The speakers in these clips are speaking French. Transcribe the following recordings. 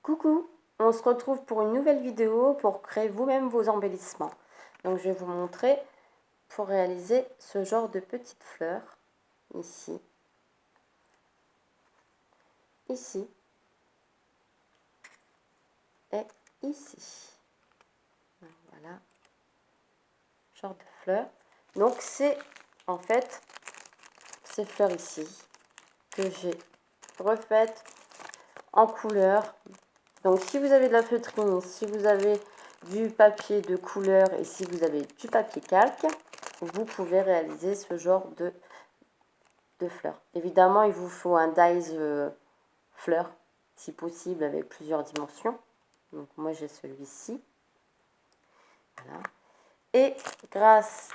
Coucou, on se retrouve pour une nouvelle vidéo pour créer vous-même vos embellissements. Donc je vais vous montrer pour réaliser ce genre de petites fleurs ici, ici et ici. Voilà, genre de fleurs. Donc c'est en fait ces fleurs ici que j'ai refaites en couleur. Donc si vous avez de la feutrine, si vous avez du papier de couleur et si vous avez du papier calque, vous pouvez réaliser ce genre de fleurs. Évidemment, il vous faut un dies fleur, si possible, avec plusieurs dimensions. Donc moi j'ai celui-ci. Voilà. Et grâce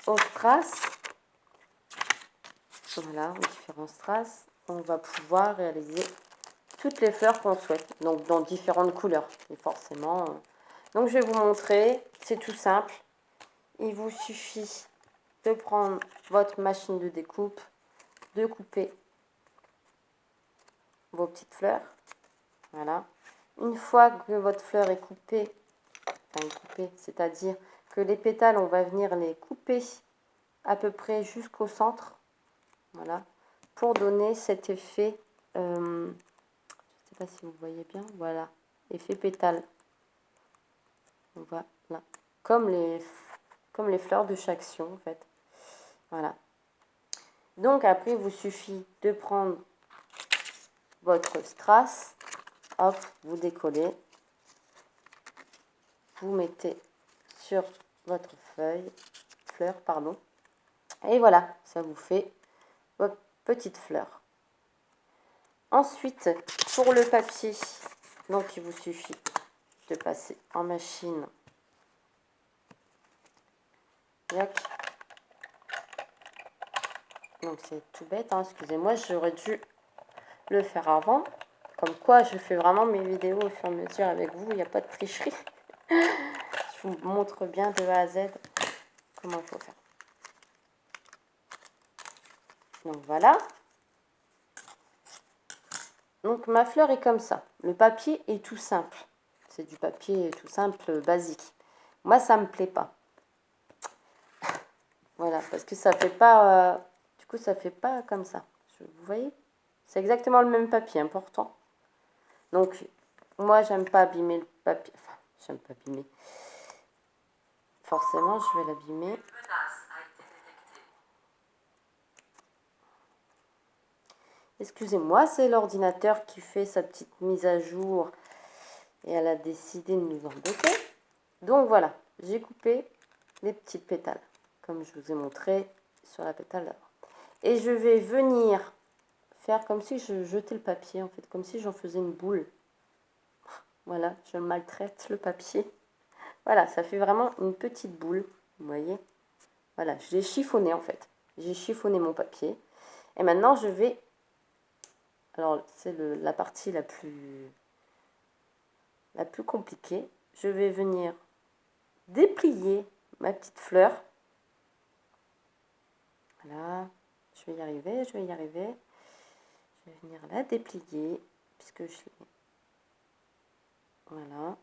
aux strass, voilà, aux différents strass, on va pouvoir réaliser toutes les fleurs qu'on souhaite, donc dans différentes couleurs. Et forcément, donc je vais vous montrer, c'est tout simple. Il vous suffit de prendre votre machine de découpe, de couper vos petites fleurs. Voilà. Une fois que votre fleur est coupée, c'est-à-dire que les pétales, on va venir les couper à peu près jusqu'au centre. Voilà. Pour donner cet effet, je ne sais pas si vous voyez bien, voilà, effet pétale. Voilà. Comme les fleurs de chaque sion, en fait. Voilà. Donc après, il vous suffit de prendre votre strass, hop, vous décollez, vous mettez sur votre fleur, pardon, et voilà, ça vous fait votre petite fleur. Ensuite, pour le papier, donc il vous suffit de passer en machine. Donc c'est tout bête, hein, excusez-moi, j'aurais dû le faire avant. Comme quoi, je fais vraiment mes vidéos au fur et à mesure avec vous, il n'y a pas de tricherie. Je vous montre bien de A à Z comment il faut faire. Donc voilà. Donc ma fleur est comme ça. Le papier est tout simple. C'est du papier tout simple, basique. Moi, ça me plaît pas. Voilà, parce que ça fait pas... du coup, ça fait pas comme ça. Vous voyez? C'est exactement le même papier, important. Donc, moi, j'aime pas abîmer le papier. Enfin, j'aime pas abîmer. Forcément, je vais l'abîmer. Excusez-moi, c'est l'ordinateur qui fait sa petite mise à jour et elle a décidé de nous embêter. Donc voilà, j'ai coupé les petites pétales, comme je vous ai montré sur la pétale d'avant. Et je vais venir faire comme si je jetais le papier, en fait, comme si j'en faisais une boule. Voilà, je maltraite le papier. Voilà, ça fait vraiment une petite boule, vous voyez. Voilà, je l'ai chiffonné en fait. J'ai chiffonné mon papier. Et maintenant, je vais... Alors, c'est la partie la plus compliquée. Je vais venir déplier ma petite fleur. Voilà, je vais y arriver, je vais y arriver. Je vais venir la déplier, puisque je l'ai... Voilà.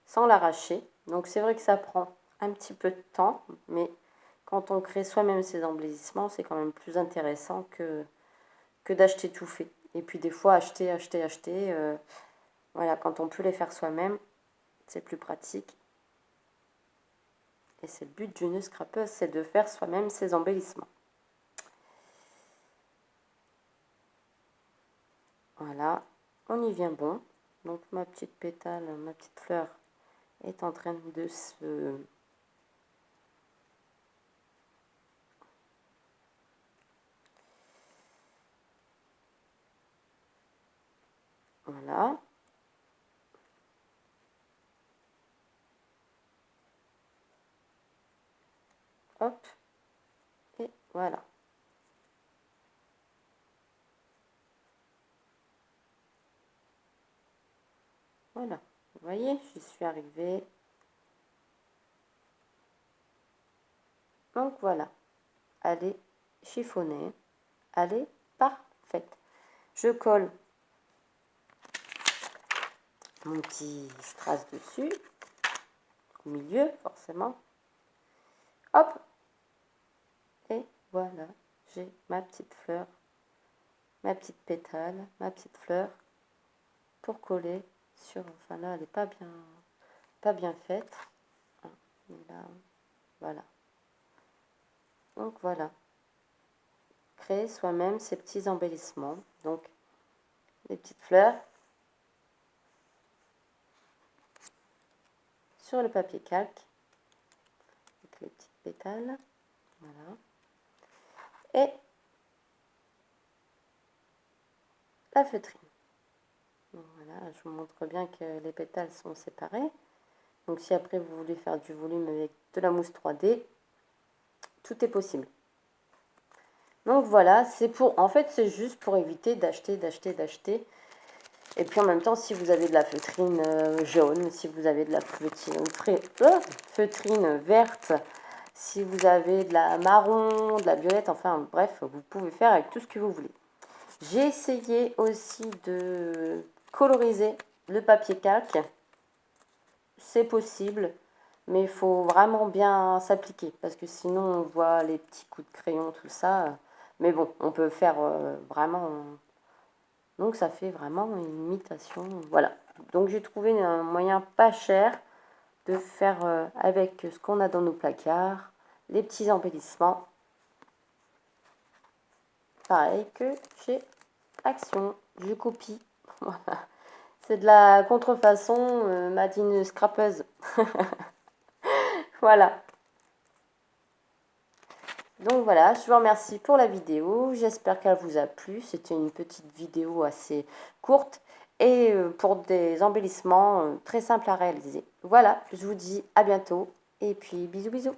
Sans l'arracher. Donc, c'est vrai que ça prend un petit peu de temps, mais quand on crée soi-même ses embellissements, c'est quand même plus intéressant que d'acheter tout fait. Et puis, des fois, acheter... voilà, quand on peut les faire soi-même, c'est plus pratique. Et c'est le but d'une scrapeuse, c'est de faire soi-même ses embellissements. Voilà, on y vient bon. Donc ma petite pétale, ma petite fleur est en train de se... Voilà. Hop. Et voilà. Voilà. Vous voyez, j'y suis arrivée. Donc voilà. Elle est chiffonnée. Elle est parfaite. Je colle mon petit strass dessus, au milieu forcément. Hop, et voilà, j'ai ma petite fleur, ma petite pétale, ma petite fleur pour coller sur. Enfin là, elle n'est pas bien faite. Mais là, voilà. Donc voilà, créer soi-même ces petits embellissements. Donc des petites fleurs sur le papier calque avec les petites pétales. Voilà. Et la feutrine. Donc voilà, je vous montre bien que les pétales sont séparés. Donc si après vous voulez faire du volume avec de la mousse 3D, tout est possible. Donc voilà, c'est pour, en fait c'est juste pour éviter d'acheter. Et puis en même temps, si vous avez de la feutrine jaune, si vous avez de la feutrine verte, si vous avez de la marron, de la violette, enfin bref, vous pouvez faire avec tout ce que vous voulez. J'ai essayé aussi de coloriser le papier calque. C'est possible, mais il faut vraiment bien s'appliquer parce que sinon on voit les petits coups de crayon, tout ça. Mais bon, on peut faire vraiment. Donc ça fait vraiment une imitation. Voilà. Donc j'ai trouvé un moyen pas cher de faire avec ce qu'on a dans nos placards, les petits embellissements. Pareil que chez Action. Je copie. Voilà. C'est de la contrefaçon made in scrapeuse. Voilà. Donc voilà, je vous remercie pour la vidéo. J'espère qu'elle vous a plu. C'était une petite vidéo assez courte et pour des embellissements très simples à réaliser. Voilà, je vous dis à bientôt et puis bisous bisous.